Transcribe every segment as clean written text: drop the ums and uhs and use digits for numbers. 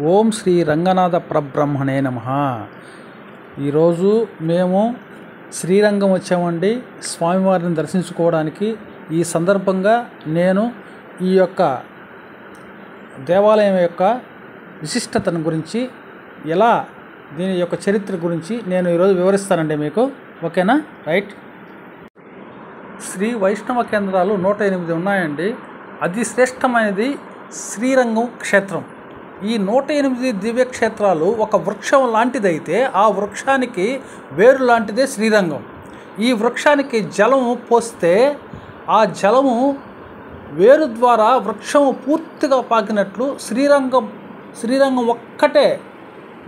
ఓం శ్రీ రంగనాథ పరబ్రహ్మణే నమః. ఈరోజు మేము శ్రీరంగం వచ్చామండి స్వామివారిని దర్శించుకోవడానికి. ఈ సందర్భంగా నేను ఈ యొక్క దేవాలయం యొక్క విశిష్టతను గురించి, ఎలా దీని యొక్క చరిత్ర గురించి నేను ఈరోజు వివరిస్తానండి మీకు. ఓకేనా? రైట్. శ్రీ వైష్ణవ కేంద్రాలు 108 ఉన్నాయండి. అతి శ్రేష్టమైనది శ్రీరంగం క్షేత్రం. ఈ 108 దివ్యక్షేత్రాలు ఒక వృక్షం లాంటిదైతే ఆ వృక్షానికి వేరు లాంటిదే శ్రీరంగం. ఈ వృక్షానికి జలము పోస్తే ఆ జలము వేరు ద్వారా వృక్షము పూర్తిగా పాకినట్లు శ్రీరంగం ఒక్కటే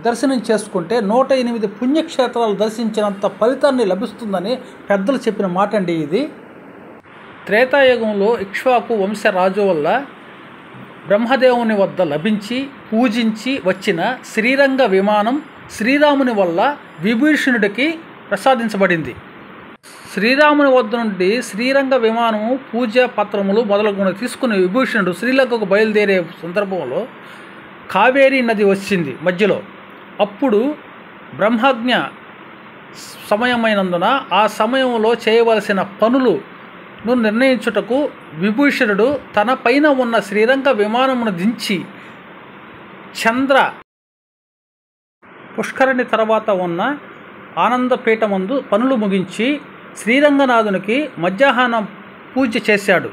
దర్శనం చేసుకుంటే 108 పుణ్యక్షేత్రాలు దర్శించినంత ఫలితాన్ని లభిస్తుందని పెద్దలు చెప్పిన మాట అండి ఇది. త్రేతాయుగంలో ఇక్ష్వాకు వంశరాజు వల్ల బ్రహ్మదేవుని వద్ద లభించి పూజించి వచ్చిన శ్రీరంగ విమానం శ్రీరాముని వల్ల విభీషణుడికి ప్రసాదించబడింది. శ్రీరాముని వద్ద నుండి శ్రీరంగ విమానము పూజా పత్రములు మొదలగునవి తీసుకుని విభీషణుడు శ్రీలంకకు బయలుదేరే సందర్భంలో కావేరీ నది వచ్చింది మధ్యలో. అప్పుడు బ్రహ్మజ్ఞ సమయమైనందున ఆ సమయంలో చేయవలసిన పనులు నిర్ణయించుటకు విభీషణుడు తన పైన ఉన్న శ్రీరంగ విమానమును దించి చంద్ర పుష్కరిణి తర్వాత ఉన్న ఆనందపీఠమందు పనులు ముగించి శ్రీరంగనాథునికి మధ్యాహ్నం పూజ చేశాడు.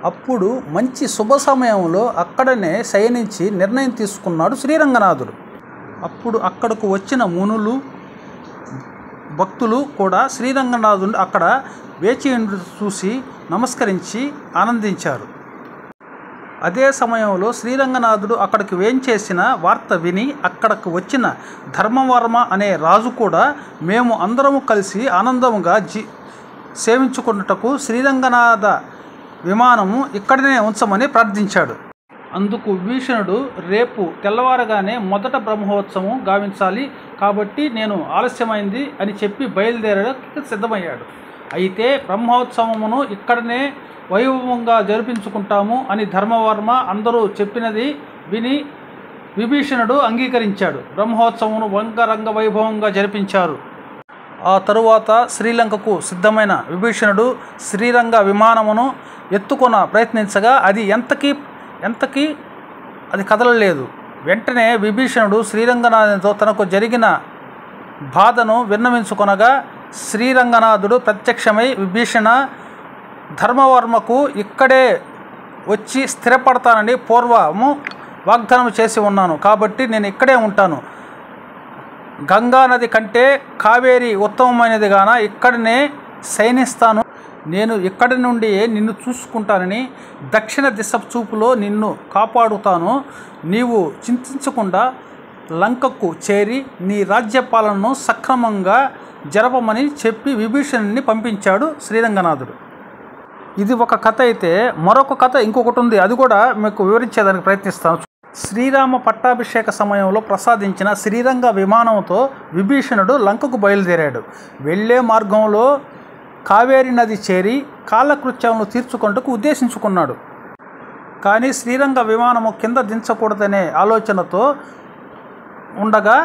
అప్పుడు మంచి శుభ సమయంలో అక్కడనే శయనించి నిర్ణయం తీసుకున్నాడు శ్రీరంగనాథుడు. అప్పుడు అక్కడకు వచ్చిన మునులు భక్తులు కూడా శ్రీరంగనాథుని అక్కడ వేచి చూసి నమస్కరించి ఆనందించారు. అదే సమయంలో శ్రీరంగనాథుడు అక్కడికి వేంచేసిన వార్త విని అక్కడకు వచ్చిన ధర్మవర్మ అనే రాజు కూడా మేము అందరము కలిసి ఆనందముగా సేవించుకున్నటకు శ్రీరంగనాథ విమానము ఇక్కడనే ఉంచమని ప్రార్థించాడు. అందుకు విభీషణుడు రేపు తెల్లవారగానే మొదట బ్రహ్మోత్సవం గావించాలి కాబట్టి నేను ఆలస్యమైంది అని చెప్పి బయలుదేరడానికి సిద్ధమయ్యాడు. అయితే బ్రహ్మోత్సవమును ఇక్కడనే వైభవంగా జరిపించుకుంటాము అని ధర్మవర్మ అందరూ చెప్పినది విని విభీషణుడు అంగీకరించాడు. బ్రహ్మోత్సవమును రంగ వైభవంగా జరిపించారు. ఆ తరువాత శ్రీలంకకు సిద్ధమైన విభీషణుడు శ్రీరంగ విమానమును ఎత్తుకొన ప్రయత్నించగా అది ఎంతకీ అది కదలలేదు. వెంటనే విభీషణుడు శ్రీరంగనాథునితో తనకు జరిగిన బాధను విన్నవించుకొనగా శ్రీరంగనాథుడు ప్రత్యక్షమై విభీషణ, ధర్మవర్మకు ఇక్కడే వచ్చి స్థిరపడతానని పూర్వము వాగ్దానం చేసి ఉన్నాను కాబట్టి నేను ఇక్కడే ఉంటాను. గంగా నది కంటే కావేరి ఉత్తమమైనది గాన ఇక్కడనే శయనిస్తాను. నేను ఇక్కడి నుండి నిన్ను చూసుకుంటానని దక్షిణ దిశ చూపులో నిన్ను కాపాడుతాను. నీవు చింతించకుండా లంకకు చేరి నీ రాజ్యపాలనను సక్రమంగా జరపమని చెప్పి విభీషణుని పంపించాడు శ్రీరంగనాథుడు. ఇది ఒక కథ అయితే మరొక కథ ఇంకొకటి ఉంది. అది కూడా మీకు వివరించేదానికి ప్రయత్నిస్తాను. శ్రీరామ పట్టాభిషేక సమయంలో ప్రసాదించిన శ్రీరంగ విమానంతో విభీషణుడు లంకకు బయలుదేరాడు. వెళ్ళే మార్గంలో కావేరీ నది చేరి కాలకృత్యాలను తీర్చుకుంటూ ఉద్దేశించుకున్నాడు. కానీ శ్రీరంగ విమానము కింద దించకూడదనే ఆలోచనతో ఉండగా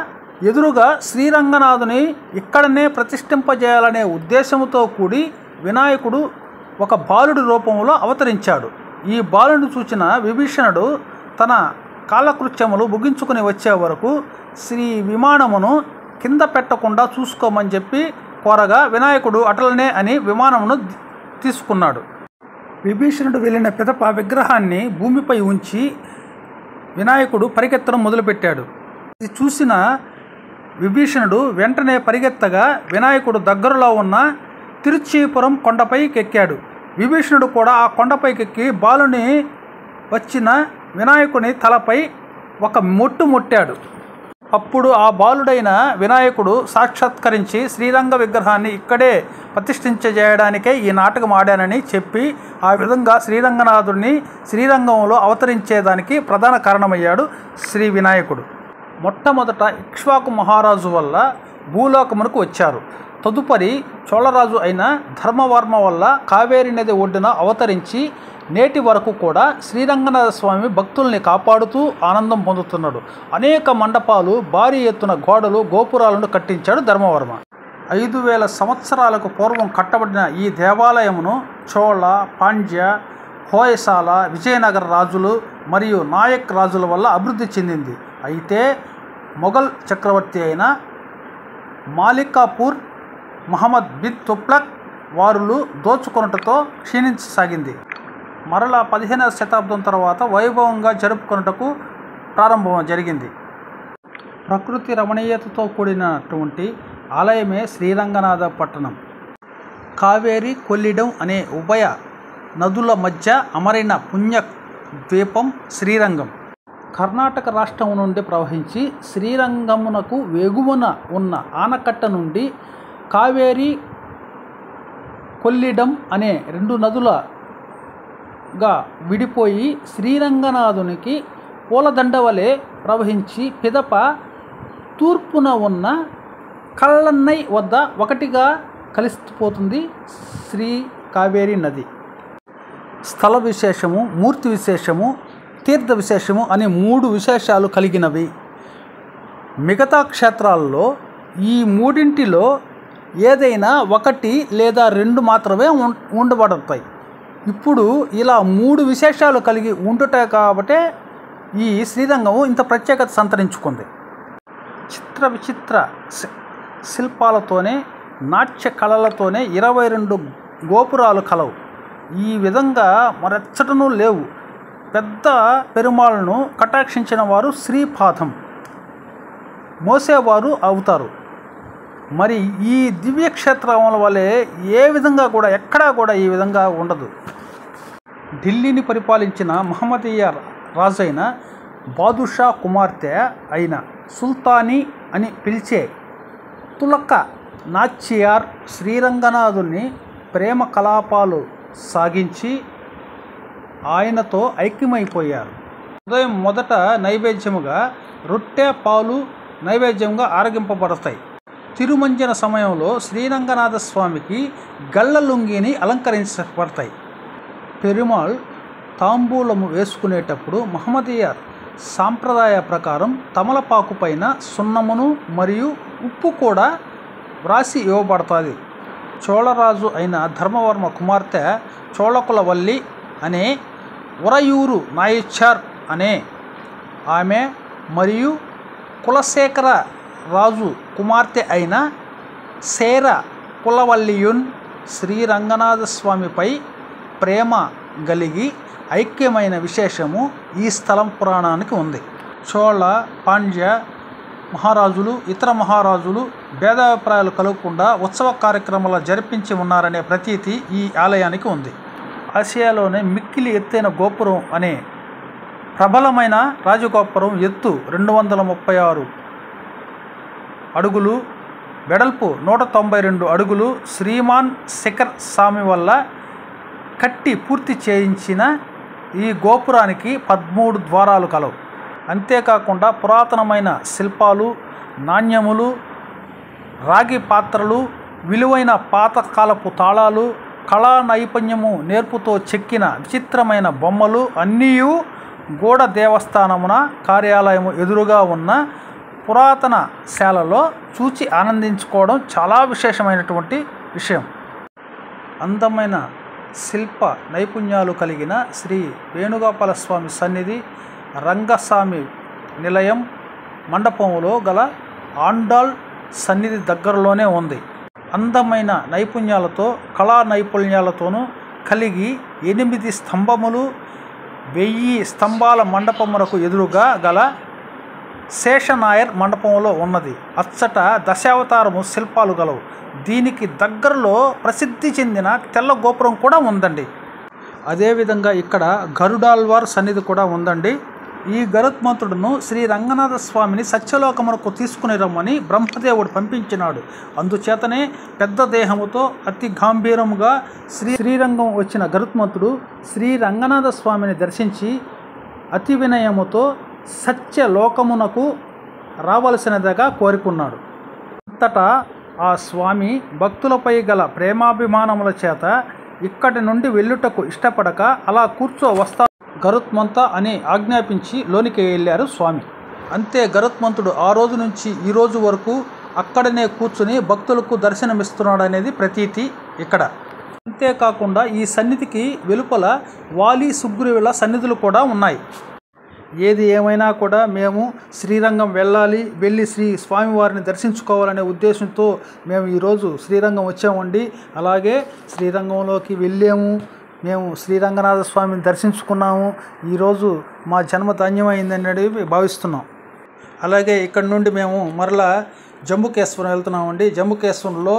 ఎదురుగా శ్రీరంగనాథుని ఇక్కడనే ప్రతిష్ఠింపజేయాలనే ఉద్దేశంతో కూడి వినాయకుడు ఒక బాలుడి రూపంలో అవతరించాడు. ఈ బాలుడిని చూచిన విభీషణుడు తన కాలకృత్యములు ముగించుకుని వచ్చే వరకు శ్రీ విమానమును కింద పెట్టకుండా చూసుకోమని చెప్పి కోరగా వినాయకుడు అటలనే అని విమానమును తీసుకున్నాడు. విభీషణుడు వెళ్ళిన పిదప విగ్రహాన్ని భూమిపై ఉంచి వినాయకుడు పరిగెత్తడం మొదలుపెట్టాడు. ఇది చూసిన విభీషణుడు వెంటనే పరిగెత్తగా వినాయకుడు దగ్గరలో ఉన్న తిరుచీపురం కొండపైకి ఎక్కాడు. విభీషణుడు కూడా ఆ కొండపైకెక్కి బాలుని వచ్చిన వినాయకుని తలపై ఒక మొట్టు మొట్టాడు. అప్పుడు ఆ బాలుడైన వినాయకుడు సాక్షాత్కరించి శ్రీరంగ విగ్రహాన్ని ఇక్కడే ప్రతిష్ఠించజేయడానికే ఈ నాటకం ఆడానని చెప్పి ఆ విధంగా శ్రీరంగనాథుడిని శ్రీరంగంలో అవతరించేదానికి ప్రధాన కారణమయ్యాడు శ్రీ వినాయకుడు. మొట్టమొదట ఇక్ష్వాకు మహారాజు వల్ల భూలోకమునకు వచ్చారు. తదుపరి చోళరాజు అయిన ధర్మవర్మ వల్ల కావేరీ నది ఒడ్డున అవతరించి నేటి వరకు కూడా శ్రీరంగనాథ స్వామి భక్తుల్ని కాపాడుతూ ఆనందం పొందుతున్నాడు. అనేక మండపాలు, భారీ ఎత్తున గోడలు, గోపురాలను కట్టించాడు ధర్మవర్మ. 5000 సంవత్సరాలకు పూర్వం కట్టబడిన ఈ దేవాలయమును చోళ, పాండ్య, హోయసాల, విజయనగర రాజులు మరియు నాయక్ రాజుల వల్ల అభివృద్ధి చెందింది. అయితే మొఘల్ చక్రవర్తి అయిన మాలికాపూర్ మహమ్మద్ బిన్ తుగ్లక్ వారులు దోచుకొనుటతో క్షీణించసాగింది. మరలా 15వ శతాబ్దం తర్వాత వైభవంగా జరుపుకొనుటకు ప్రారంభం జరిగింది. ప్రకృతి రమణీయతతో కూడినటువంటి ఆలయమే శ్రీరంగనాథ పట్టణం. కావేరి, కొల్లిడం అనే ఉభయ నదుల మధ్య అమరైన పుణ్య ద్వీపం శ్రీరంగం. కర్ణాటక రాష్ట్రం నుండి ప్రవహించి శ్రీరంగమునకు వెగువన ఉన్న ఆనకట్ట నుండి కావేరి, కొల్లిడం అనే 2 నదులుగా విడిపోయి శ్రీరంగనాథునికి పూలదండ వలె ప్రవహించి పిదప తూర్పున ఉన్న కల్లన్నై వద్ద ఒకటిగా కలిసిపోతుంది శ్రీ కావేరి నది. స్థల విశేషము, మూర్తి విశేషము, తీర్థ విశేషము అనే 3 విశేషాలు కలిగినవి. మిగతా క్షేత్రాల్లో ఈ మూడింటిలో ఏదైనా 1 లేదా 2 మాత్రమే ఉండబడతాయి. ఇప్పుడు ఇలా 3 విశేషాలు కలిగి ఉండుట కాబట్టే ఈ శ్రీరంగము ఇంత ప్రత్యేకత సంతరించుకుంది. చిత్ర విచిత్ర శిల్పాలతోనే, నాట్య కళలతోనే 22 గోపురాలు కలవు. ఈ విధంగా మరెచ్చటనూ లేవు. పెద్ద పెరుమాళ్లను కటాక్షించిన వారు శ్రీపాదం మోసేవారు అవుతారు. మరి ఈ దివ్యక్షేత్రముల వలె ఏ విధంగా కూడా ఎక్కడా కూడా ఈ విధంగా ఉండదు. ఢిల్లీని పరిపాలించిన మహమ్మదీయ రాజైన బాదుషా కుమార్తె అయిన సుల్తానీ అని పిలిచే తులక నాచియార్ శ్రీరంగనాథుని ప్రేమ కలాపాలు సాగించి ఆయనతో ఐక్యమైపోయారు. ఉదయం మొదట నైవేద్యముగా రొట్టె, పాలు నైవేద్యంగా ఆరగింపబడతాయి. తిరుమంజన సమయంలో శ్రీరంగనాథ స్వామికి గళ్ళ లుంగిని అలంకరించబడతాయి. పెరుమాళ్ తాంబూలము వేసుకునేటప్పుడు మహమ్మదీయ సాంప్రదాయ ప్రకారం తమలపాకు పైన సున్నమును మరియు ఉప్పు కూడా వ్రాసి ఇవ్వబడుతుంది. చోళరాజు అయిన ధర్మవర్మ కుమార్తె చోళకులవల్లి అనే ఉరయూరు నాయచార్ అనే ఆమె మరియు కులశేఖర రాజు కుమార్తె అయిన సేర కులవల్లియున్ శ్రీరంగనాథ స్వామిపై ప్రేమ కలిగి ఐక్యమైన విశేషము ఈ స్థలం పురాణానికి ఉంది. చోళ, పాండ్య మహారాజులు, ఇతర మహారాజులు భేదాభిప్రాయాలు కలగకుండా ఉత్సవ కార్యక్రమాలు జరిపించి ఉన్నారనే ప్రతీతి ఈ ఆలయానికి ఉంది. ఆసియాలోనే మిక్కిలి ఎత్తైన గోపురం అనే ప్రబలమైన రాజగోపురం ఎత్తు 236 అడుగులు, వెడల్పు 192 అడుగులు శ్రీమాన్ శిఖర్ స్వామి వల్ల కట్టి పూర్తి చేయించిన ఈ గోపురానికి 13 ద్వారాలు కలవు. అంతేకాకుండా పురాతనమైన శిల్పాలు, నాణ్యములు, రాగి పాత్రలు, విలువైన పాతకాలపు తాళాలు, కళా నైపుణ్యము నేర్పుతో చెక్కిన విచిత్రమైన బొమ్మలు అన్నీ గూఢ దేవస్థానమున కార్యాలయము ఎదురుగా ఉన్న పురాతన శాలలో చూచి ఆనందించుకోవడం చాలా విశేషమైనటువంటి విషయం. అందమైన శిల్ప నైపుణ్యాలు కలిగిన శ్రీ వేణుగోపాల స్వామి సన్నిధి రంగస్వామి నిలయం మండపంలో గల ఆండాల్ సన్నిధి దగ్గరలోనే ఉంది. అందమైన నైపుణ్యాలతో, కళా నైపుణ్యాలతోనూ కలిగి 8 స్తంభములు, 1000 స్తంభాల మండపములకు ఎదురుగా గల శేషనాయర్ మండపంలో ఉన్నది. అచ్చట దశావతారము శిల్పాలు గలవు. దీనికి దగ్గరలో ప్రసిద్ధి చెందిన తెల్ల గోపురం కూడా ఉందండి. అదేవిధంగా ఇక్కడ గరుడాల్వార్ సన్నిధి కూడా ఉందండి. ఈ గరుత్మంతుడును శ్రీ రంగనాథ స్వామిని సత్యలోకమునకు తీసుకుని రమ్మని బ్రహ్మదేవుడు పంపించినాడు. అందుచేతనే పెద్ద దేహముతో అతి గాంభీరముగా శ్రీరంగం వచ్చిన గరుత్మంతుడు శ్రీ రంగనాథ స్వామిని దర్శించి అతి వినయముతో సత్యలోకమునకు రావలసినదిగా కోరుకున్నాడు. అంతటా ఆ స్వామి భక్తులపై గల ప్రేమాభిమానముల చేత ఇక్కడి నుండి వెళ్ళుటకు ఇష్టపడక అలా కూర్చో వస్తా గరుత్మంత అని ఆజ్ఞాపించి లోనికి వెళ్ళారు స్వామి. అంతే గరుత్మంతుడు ఆ రోజు నుంచి ఈ రోజు వరకు అక్కడనే కూర్చుని భక్తులకు దర్శనమిస్తున్నాడు అనేది ప్రతీతి ఇక్కడ. అంతేకాకుండా ఈ సన్నిధికి వెలుపల వాలి సుగ్రీవుల సన్నిధులు కూడా ఉన్నాయి. ఏది ఏమైనా కూడా మేము శ్రీరంగం వెళ్ళి శ్రీ స్వామివారిని దర్శించుకోవాలనే ఉద్దేశంతో మేము ఈరోజు శ్రీరంగం వచ్చామండి. అలాగే శ్రీరంగంలోకి వెళ్ళాము, మేము శ్రీరంగనాథ స్వామిని దర్శించుకున్నాము. ఈరోజు మా జన్మ ధన్యమైందని భావిస్తున్నాం. అలాగే ఇక్కడ నుండి మేము మరలా జంబుకేశ్వరం వెళ్తున్నామండి. జంబుకేశ్వరంలో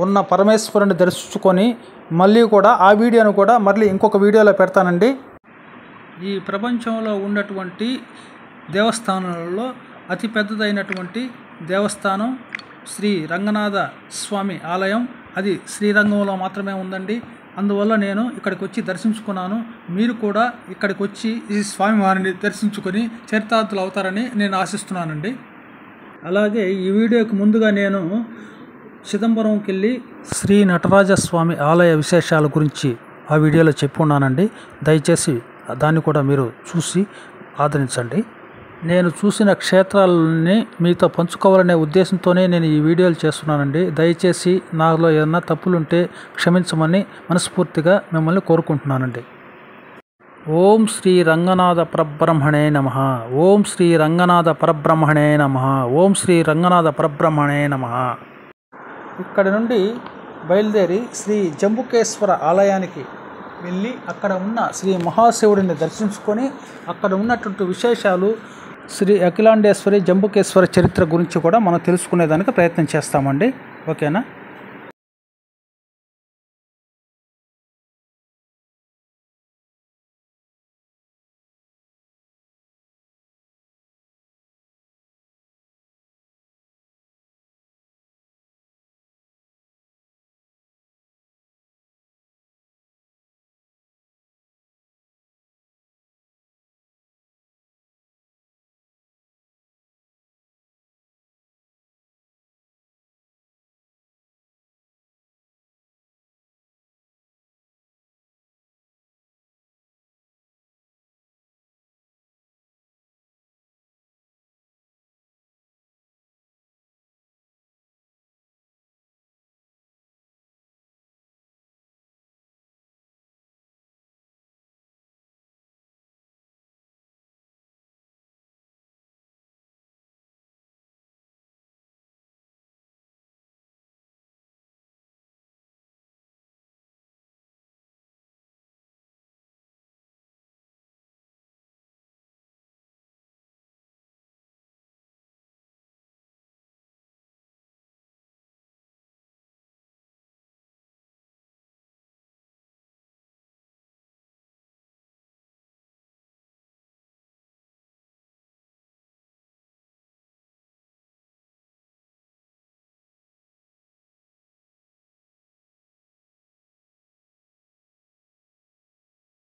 ఉన్న పరమేశ్వరుని దర్శించుకొని మళ్ళీ కూడా ఆ వీడియోను కూడా మళ్ళీ ఇంకొక వీడియోలో పెడతానండి. ఈ ప్రపంచంలో ఉన్నటువంటి దేవస్థానాలలో అతి పెద్దదైనటువంటి దేవస్థానం శ్రీ రంగనాథ స్వామి ఆలయం. అది శ్రీరంగంలో మాత్రమే ఉందండి. అందువల్ల నేను ఇక్కడికి వచ్చి దర్శించుకున్నాను. మీరు కూడా ఇక్కడికి వచ్చి ఈ స్వామివారిని దర్శించుకొని చరితార్థులు అవుతారని నేను ఆశిస్తున్నానండి. అలాగే ఈ వీడియోకి ముందుగా నేను చిదంబరంకి వెళ్ళి శ్రీ నటరాజస్వామి ఆలయ విశేషాల గురించి ఆ వీడియోలో చెప్పుకున్నానండి. దయచేసి దాన్ని కూడా మీరు చూసి ఆదరించండి. నేను చూసిన క్షేత్రాలని మీతో పంచుకోవాలనే ఉద్దేశంతోనే నేను ఈ వీడియోలు చేస్తున్నానండి. దయచేసి నాలో ఏదైనా తప్పులుంటే క్షమించమని మనస్ఫూర్తిగా మిమ్మల్ని కోరుకుంటున్నానండి. ఓం శ్రీ రంగనాథ పరబ్రహ్మణే నమః. ఓం శ్రీ రంగనాథ పరబ్రహ్మణే నమః. ఓం శ్రీ రంగనాథ పరబ్రహ్మణే నమః. ఇక్కడి నుండి బయలుదేరి శ్రీ జంబుకేశ్వర ఆలయానికి వెళ్ళి అక్కడ ఉన్న శ్రీ మహాశివుడిని దర్శించుకొని అక్కడ ఉన్నటువంటి విశేషాలు, శ్రీ అఖిలాండేశ్వరి జంబుకేశ్వర చరిత్ర గురించి కూడా మనం తెలుసుకునేదానికి ప్రయత్నం చేస్తామండి. ఓకేనా?